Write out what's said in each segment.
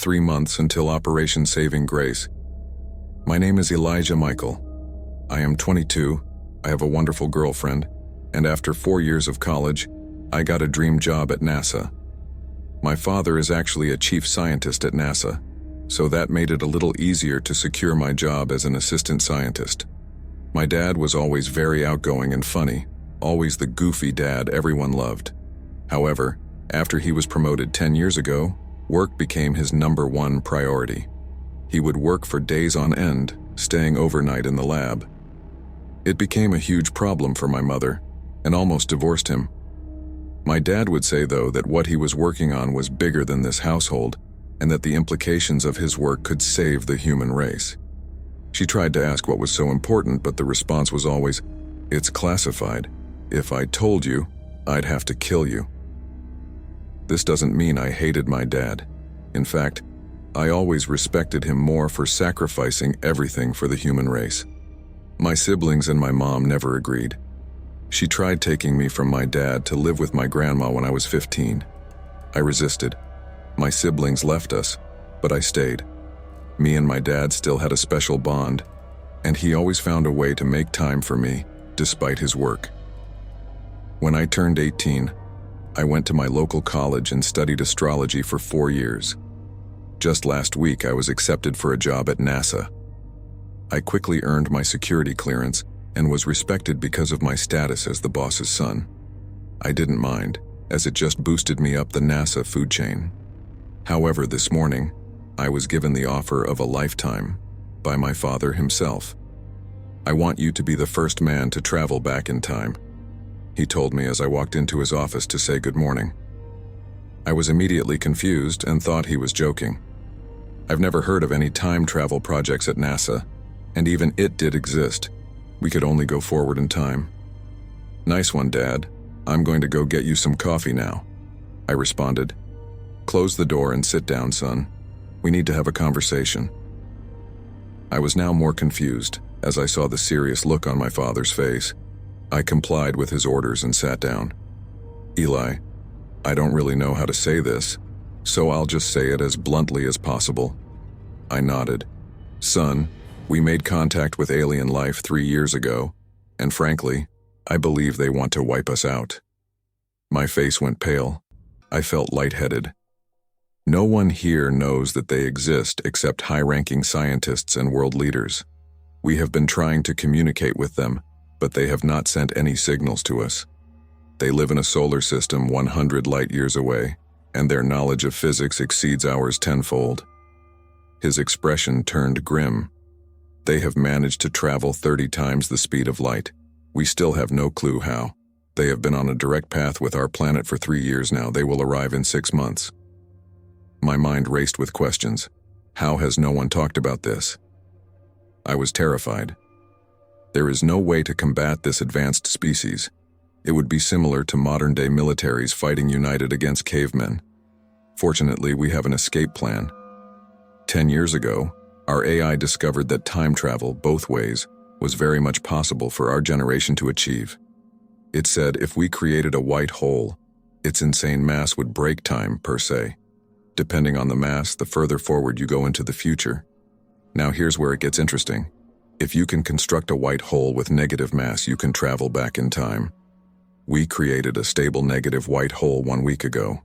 3 months until Operation Saving Grace. My name is Elijah Michael. I am 22, I have a wonderful girlfriend, and after 4 years of college, I got a dream job at NASA. My father is actually a chief scientist at NASA, so that made it a little easier to secure my job as an assistant scientist. My dad was always very outgoing and funny, always the goofy dad everyone loved. However, after he was promoted 10 years ago, work became his #1 priority. He would work for days on end, staying overnight in the lab. It became a huge problem for my mother, and almost divorced him. My dad would say, though, that what he was working on was bigger than this household, and that the implications of his work could save the human race. She tried to ask what was so important, but the response was always, "It's classified. If I told you, I'd have to kill you." This doesn't mean I hated my dad. In fact, I always respected him more for sacrificing everything for the human race. My siblings and my mom never agreed. She tried taking me from my dad to live with my grandma when I was 15. I resisted. My siblings left us, but I stayed. Me and my dad still had a special bond, and he always found a way to make time for me, despite his work. When I turned 18, I went to my local college and studied astrology for 4 years. Just last week, I was accepted for a job at NASA. I quickly earned my security clearance and was respected because of my status as the boss's son. I didn't mind, as it just boosted me up the NASA food chain. However, this morning, I was given the offer of a lifetime by my father himself. "I want you to be the first man to travel back in time," he told me as I walked into his office to say good morning. I was immediately confused and thought he was joking. I've never heard of any time travel projects at NASA, and even it did exist. We could only go forward in time. "Nice one, Dad. I'm going to go get you some coffee now," I responded. "Close the door and sit down, son. We need to have a conversation." I was now more confused as I saw the serious look on my father's face. I complied with his orders and sat down. "Eli, I don't really know how to say this, so I'll just say it as bluntly as possible." I nodded. "Son, we made contact with alien life 3 years ago, and frankly, I believe they want to wipe us out." My face went pale. I felt lightheaded. No one here knows that they exist except high-ranking scientists and world leaders. We have been trying to communicate with them, but they have not sent any signals to us. They live in a solar system 100 light-years away, and their knowledge of physics exceeds ours tenfold. His expression turned grim. They have managed to travel 30 times the speed of light. We still have no clue how. They have been on a direct path with our planet for 3 years now. They will arrive in 6 months. My mind raced with questions. How has no one talked about this? I was terrified. There is no way to combat this advanced species. It would be similar to modern-day militaries fighting united against cavemen. Fortunately, we have an escape plan. 10 years ago, our AI discovered that time travel, both ways, was very much possible for our generation to achieve. It said if we created a white hole, its insane mass would break time, per se. Depending on the mass, the further forward you go into the future. Now here's where it gets interesting. If you can construct a white hole with negative mass, you can travel back in time. We created a stable negative white hole 1 week ago.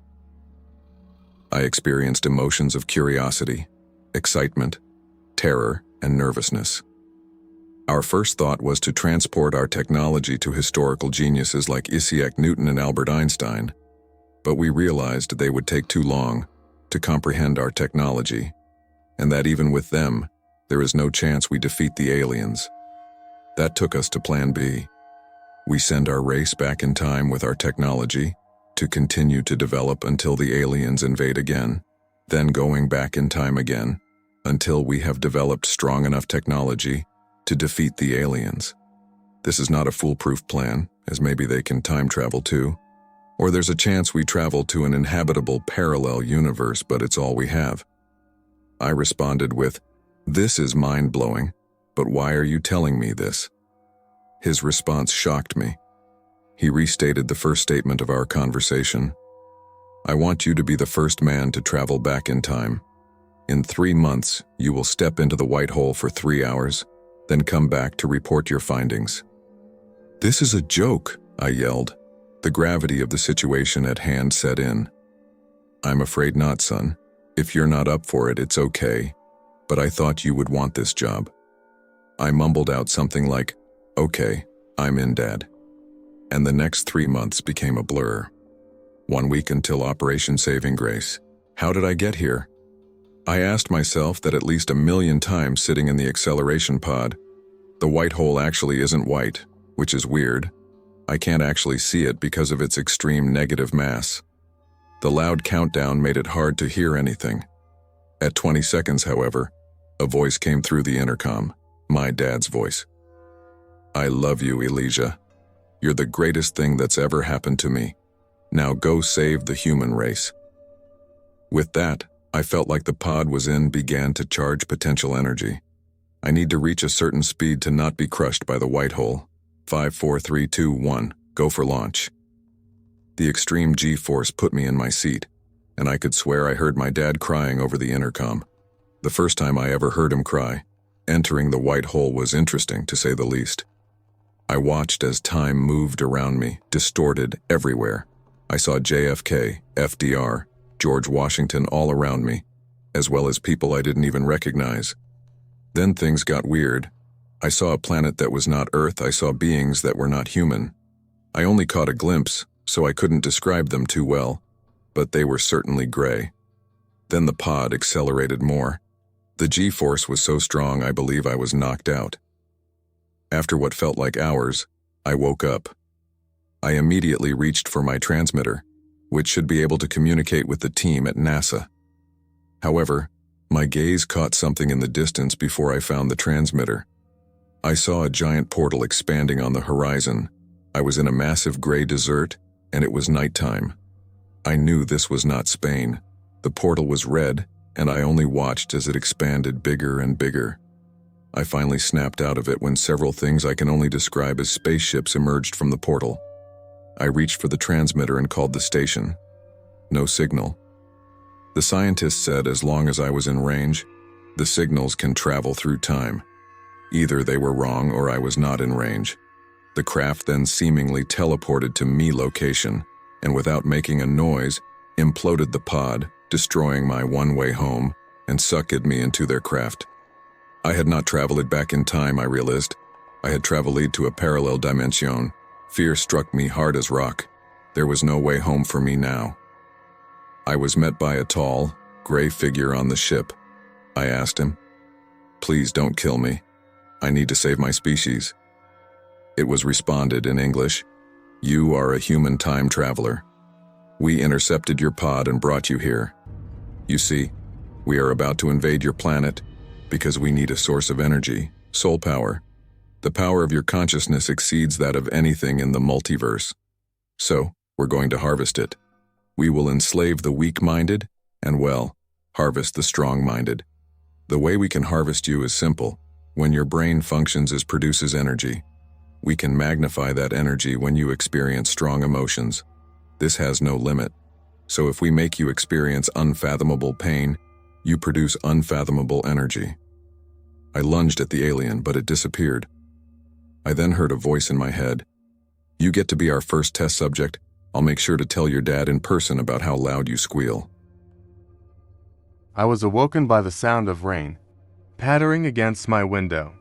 I experienced emotions of curiosity, excitement, terror, and nervousness. Our first thought was to transport our technology to historical geniuses like Isaac Newton and Albert Einstein, but we realized they would take too long to comprehend our technology, and that even with them, there is no chance we defeat the aliens. That took us to Plan B. We send our race back in time with our technology to continue to develop until the aliens invade again, then going back in time again until we have developed strong enough technology to defeat the aliens. This is not a foolproof plan, as maybe they can time travel too, or there's a chance we travel to an inhabitable parallel universe, but it's all we have. I responded with, "This is mind-blowing, but why are you telling me this?" His response shocked me. He restated the first statement of our conversation. "I want you to be the first man to travel back in time. In 3 months, you will step into the white hole for 3 hours, then come back to report your findings. This is a joke, I yelled. The gravity of the situation at hand set in. I'm afraid not, son. If you're not up for it, it's okay. But I thought you would want this job. I mumbled out something like, okay, I'm in, Dad. And the next 3 months became a blur. 1 week until Operation Saving Grace. How did I get here? I asked myself that at least 1,000,000 times sitting in the acceleration pod. The white hole actually isn't white, which is weird. I can't actually see it because of its extreme negative mass. The loud countdown made it hard to hear anything. At 20 seconds, however, a voice came through the intercom, my dad's voice. I love you, Elijah. You're the greatest thing that's ever happened to me. Now go save the human race. With that, I felt like the pod began to charge potential energy. I need to reach a certain speed to not be crushed by the white hole. 5, 4, 3, 2, 1, go for launch. The extreme G-force put me in my seat, and I could swear I heard my dad crying over the intercom. The first time I ever heard him cry. Entering the white hole was interesting, to say the least. I watched as time moved around me, distorted everywhere. I saw JFK, FDR, George Washington all around me, as well as people I didn't even recognize. Then things got weird. I saw a planet that was not Earth. I saw beings that were not human. I only caught a glimpse, so I couldn't describe them too well, but they were certainly gray. Then the pod accelerated more. The G-force was so strong I believe I was knocked out. After what felt like hours, I woke up. I immediately reached for my transmitter, which should be able to communicate with the team at NASA. However, my gaze caught something in the distance before I found the transmitter. I saw a giant portal expanding on the horizon. I was in a massive gray desert, and it was nighttime. I knew this was not Spain. The portal was red, and I only watched as it expanded bigger and bigger. I finally snapped out of it when several things I can only describe as spaceships emerged from the portal. I reached for the transmitter and called the station. No signal. The scientists said as long as I was in range, the signals can travel through time. Either they were wrong or I was not in range. The craft then seemingly teleported to me location, and without making a noise, imploded the pod, destroying my one-way home, and sucked me into their craft. I had not traveled back in time, I realized. I had traveled to a parallel dimension. Fear struck me hard as rock. There was no way home for me now. I was met by a tall, gray figure on the ship. I asked him, "Please don't kill me. I need to save my species." It was responded in English, "You are a human time traveler. We intercepted your pod and brought you here. You see, we are about to invade your planet because we need a source of energy, soul power. The power of your consciousness exceeds that of anything in the multiverse. So, we're going to harvest it. We will enslave the weak-minded and, well, harvest the strong-minded. The way we can harvest you is simple. When your brain functions, it produces energy. We can magnify that energy when you experience strong emotions. This has no limit. So if we make you experience unfathomable pain, you produce unfathomable energy." I lunged at the alien, but it disappeared. I then heard a voice in my head. "You get to be our first test subject. I'll make sure to tell your dad in person about how loud you squeal." I was awoken by the sound of rain, pattering against my window.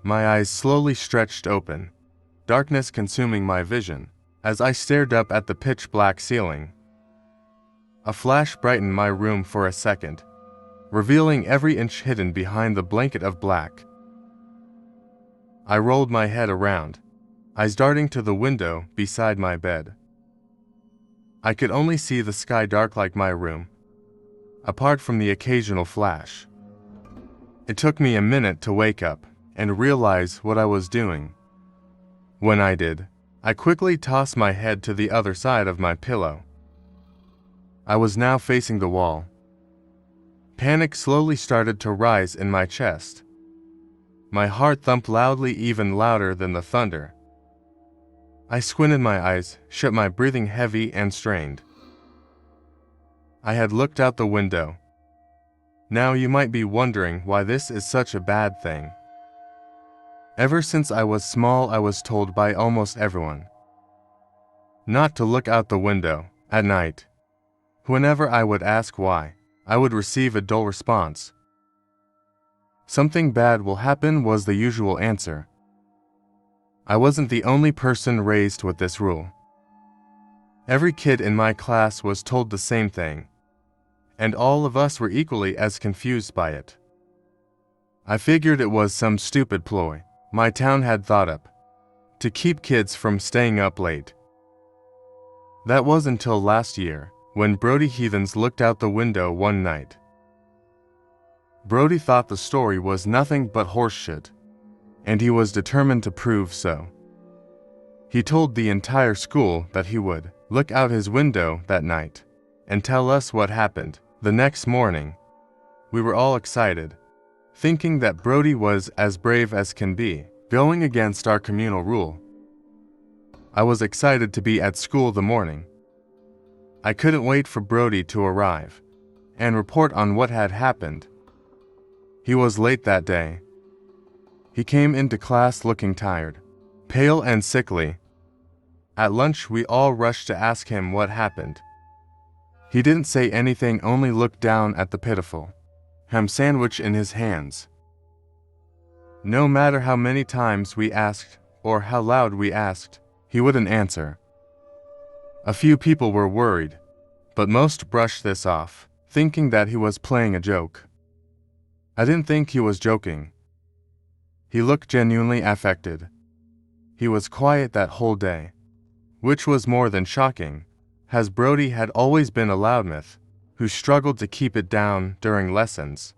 My eyes slowly stretched open, darkness consuming my vision, as I stared up at the pitch-black ceiling. A flash brightened my room for a second, revealing every inch hidden behind the blanket of black. I rolled my head around, eyes darting to the window beside my bed. I could only see the sky dark like my room, apart from the occasional flash. It took me a minute to wake up and realize what I was doing. When I did, I quickly tossed my head to the other side of my pillow. I was now facing the wall. Panic slowly started to rise in my chest. My heart thumped loudly, even louder than the thunder. I squinted my eyes, shut my breathing heavy and strained. I had looked out the window. Now you might be wondering why this is such a bad thing. Ever since I was small, I was told by almost everyone not to look out the window at night. Whenever I would ask why, I would receive a dull response. Something bad will happen was the usual answer. I wasn't the only person raised with this rule. Every kid in my class was told the same thing, and all of us were equally as confused by it. I figured it was some stupid ploy my town had thought up to keep kids from staying up late. That was until last year, when Brody heathens looked out the window one night. Brody thought the story was nothing but horseshit, and he was determined to prove so. He told the entire school that he would look out his window that night and tell us what happened. The next morning, we were all excited, thinking that Brody was as brave as can be, going against our communal rule. I was excited to be at school the morning. I couldn't wait for Brody to arrive and report on what had happened. He was late that day. He came into class looking tired, pale and sickly. At lunch, we all rushed to ask him what happened. He didn't say anything, only looked down at the pitiful ham sandwich in his hands. No matter how many times we asked or how loud we asked, he wouldn't answer. A few people were worried, but most brushed this off, thinking that he was playing a joke. I didn't think he was joking. He looked genuinely affected. He was quiet that whole day, which was more than shocking, as Brody had always been a loudmouth who struggled to keep it down during lessons.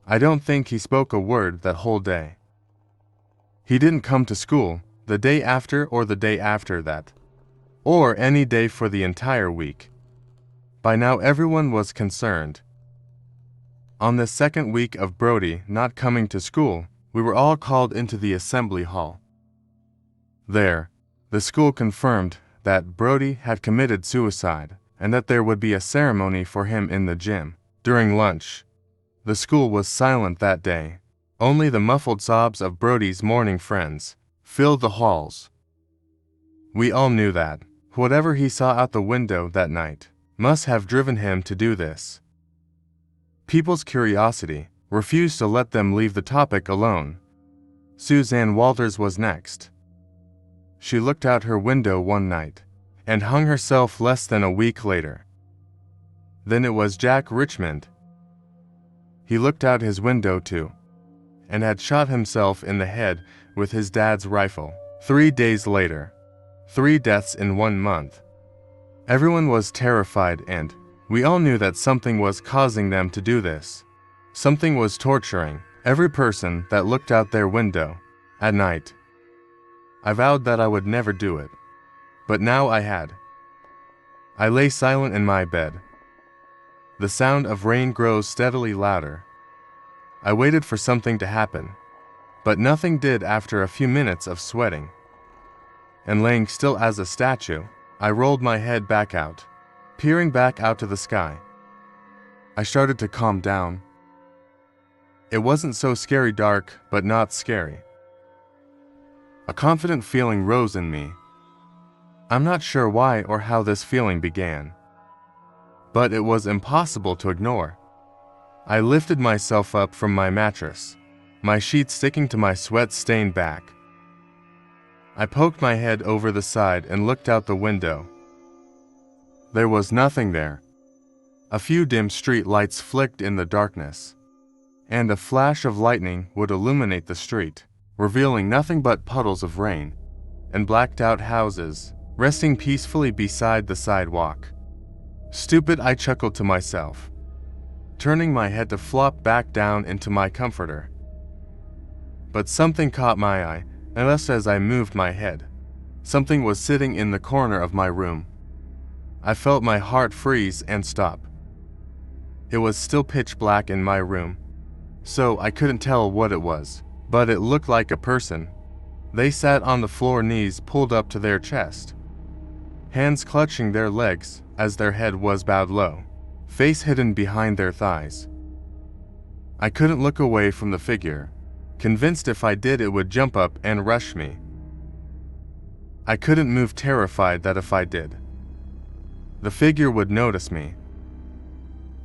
I don't think he spoke a word that whole day. He didn't come to school the day after or the day after that, or any day for the entire week. By now everyone was concerned. On the second week of Brody not coming to school, we were all called into the assembly hall. There, the school confirmed that Brody had committed suicide and that there would be a ceremony for him in the gym. During lunch, the school was silent that day. Only the muffled sobs of Brody's mourning friends filled the halls. We all knew that whatever he saw out the window that night must have driven him to do this. People's curiosity refused to let them leave the topic alone. Suzanne Walters was next. She looked out her window one night and hung herself less than a week later. Then it was Jack Richmond. He looked out his window too, and had shot himself in the head with his dad's rifle. 3 days later, 3 deaths in 1 month. Everyone was terrified, and we all knew that something was causing them to do this. Something was torturing every person that looked out their window at night. I vowed that I would never do it, but now I had. I lay silent in my bed. The sound of rain grows steadily louder. I waited for something to happen, but nothing did. After a few minutes of sweating and laying still as a statue, I rolled my head back out, peering back out to the sky. I started to calm down. It wasn't so scary, dark, but not scary. A confident feeling rose in me. I'm not sure why or how this feeling began, but it was impossible to ignore. I lifted myself up from my mattress, my sheets sticking to my sweat-stained back. I poked my head over the side and looked out the window. There was nothing there. A few dim street lights flicked in the darkness, and a flash of lightning would illuminate the street, revealing nothing but puddles of rain and blacked-out houses resting peacefully beside the sidewalk. Stupid, I chuckled to myself, turning my head to flop back down into my comforter. But something caught my eye, and just as I moved my head, something was sitting in the corner of my room. I felt my heart freeze and stop. It was still pitch black in my room, so I couldn't tell what it was, but it looked like a person. They sat on the floor, knees pulled up to their chest, hands clutching their legs as their head was bowed low, face hidden behind their thighs. I couldn't look away from the figure, convinced if I did it would jump up and rush me. I couldn't move, terrified that if I did, the figure would notice me.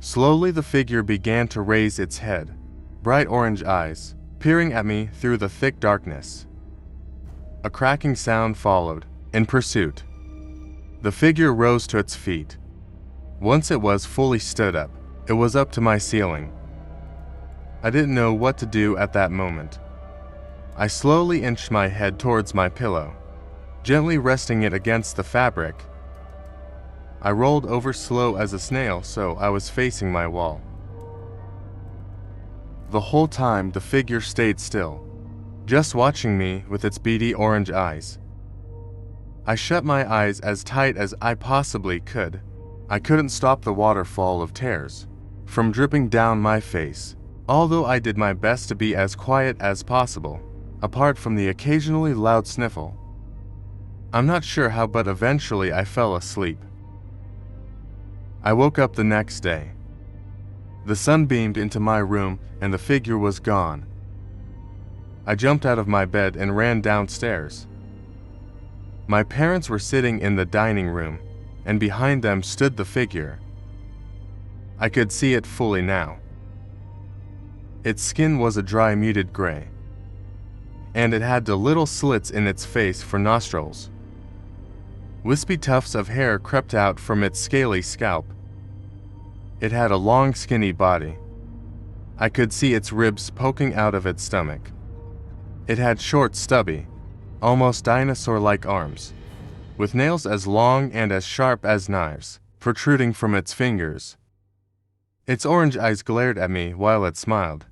Slowly the figure began to raise its head, bright orange eyes, peering at me through the thick darkness. A cracking sound followed, in pursuit. The figure rose to its feet. Once it was fully stood up, it was up to my ceiling. I didn't know what to do at that moment. I slowly inched my head towards my pillow, gently resting it against the fabric. I rolled over slow as a snail, so I was facing my wall. The whole time the figure stayed still, just watching me with its beady orange eyes. I shut my eyes as tight as I possibly could. I couldn't stop the waterfall of tears from dripping down my face, although I did my best to be as quiet as possible, apart from the occasionally loud sniffle. I'm not sure how, but eventually I fell asleep. I woke up the next day. The sun beamed into my room and the figure was gone. I jumped out of my bed and ran downstairs. My parents were sitting in the dining room, and behind them stood the figure. I could see it fully now. Its skin was a dry, muted gray, and it had the little slits in its face for nostrils. Wispy tufts of hair crept out from its scaly scalp. It had a long, skinny body. I could see its ribs poking out of its stomach. It had short, stubby, almost dinosaur-like arms, with nails as long and as sharp as knives, protruding from its fingers. Its orange eyes glared at me while it smiled.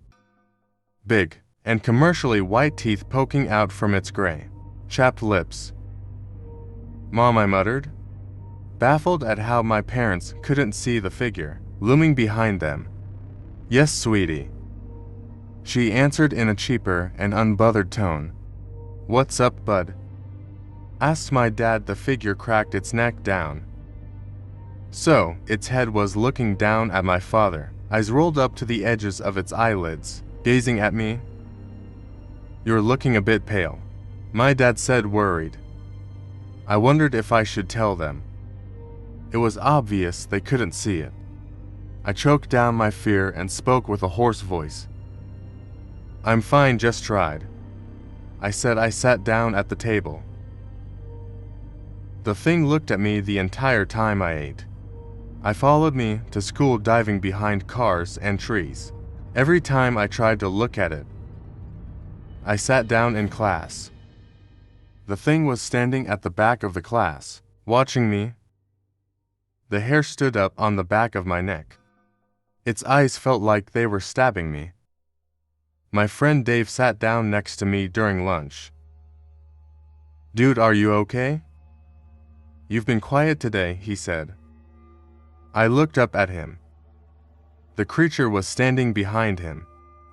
Big and commercially white teeth poking out from its gray, chapped lips. "Mom," I muttered, baffled at how my parents couldn't see the figure looming behind them. "Yes, sweetie," she answered in a cheaper and unbothered tone. "What's up, bud?" asked my dad. The figure cracked its neck down, so its head was looking down at my father, eyes rolled up to the edges of its eyelids, gazing at me. "You're looking a bit pale," my dad said, worried. I wondered if I should tell them. It was obvious they couldn't see it. I choked down my fear and spoke with a hoarse voice. "I'm fine, just tried," I said. I sat down at the table. The thing looked at me the entire time I ate. I followed me to school, diving behind cars and trees every time I tried to look at it. I sat down in class. The thing was standing at the back of the class, watching me. The hair stood up on the back of my neck. Its eyes felt like they were stabbing me. My friend Dave sat down next to me during lunch. "Dude, are you okay? You've been quiet today," he said. I looked up at him. The creature was standing behind him,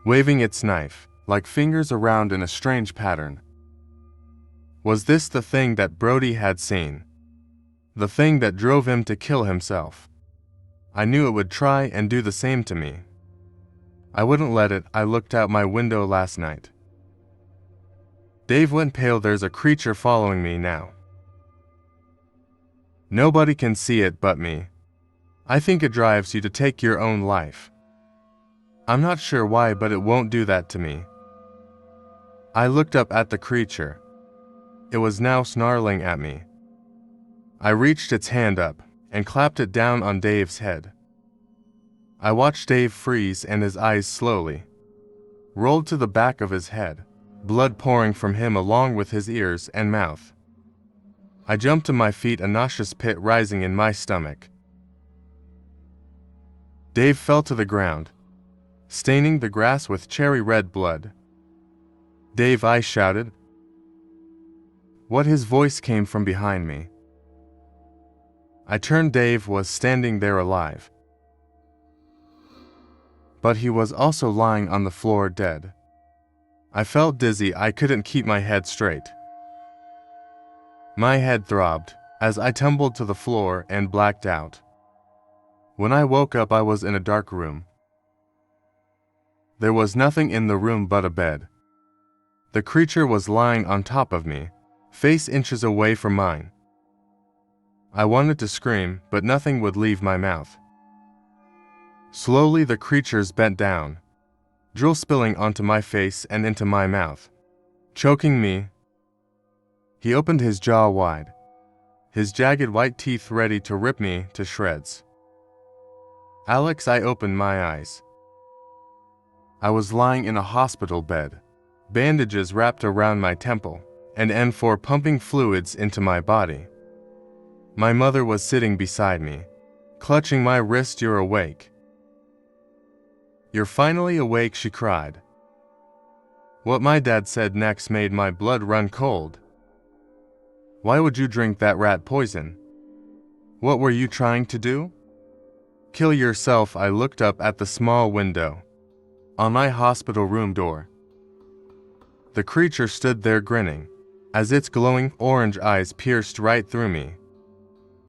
waving its knife, like fingers around in a strange pattern. Was this the thing that Brody had seen? The thing that drove him to kill himself? I knew it would try and do the same to me. I wouldn't let it. I looked out my window last night. Dave went pale. "There's a creature following me now. Nobody can see it but me. I think it drives you to take your own life. I'm not sure why, but it won't do that to me." I looked up at the creature. It was now snarling at me. I reached its hand up and clapped it down on Dave's head. I watched Dave freeze, and his eyes slowly rolled to the back of his head, blood pouring from him along with his ears and mouth. I jumped to my feet, a nauseous pit rising in my stomach. Dave fell to the ground, staining the grass with cherry red blood. "Dave," I shouted. What? His voice came from behind me. I turned. Dave was standing there alive, but he was also lying on the floor dead. I felt dizzy. I couldn't keep my head straight. My head throbbed as I tumbled to the floor and blacked out. When I woke up, I was in a dark room. There was nothing in the room but a bed. The creature was lying on top of me, face inches away from mine. I wanted to scream, but nothing would leave my mouth. Slowly the creatures bent down, drool spilling onto my face and into my mouth, choking me. He opened his jaw wide, his jagged white teeth ready to rip me to shreds. Alex, I opened my eyes. I was lying in a hospital bed, bandages wrapped around my temple, and N4 pumping fluids into my body. My mother was sitting beside me, clutching my wrist. You're awake. You're finally awake, she cried. What my dad said next made my blood run cold. Why would you drink that rat poison? What were you trying to do? Kill yourself. I looked up at the small window on my hospital room door. The creature stood there grinning, as its glowing orange eyes pierced right through me.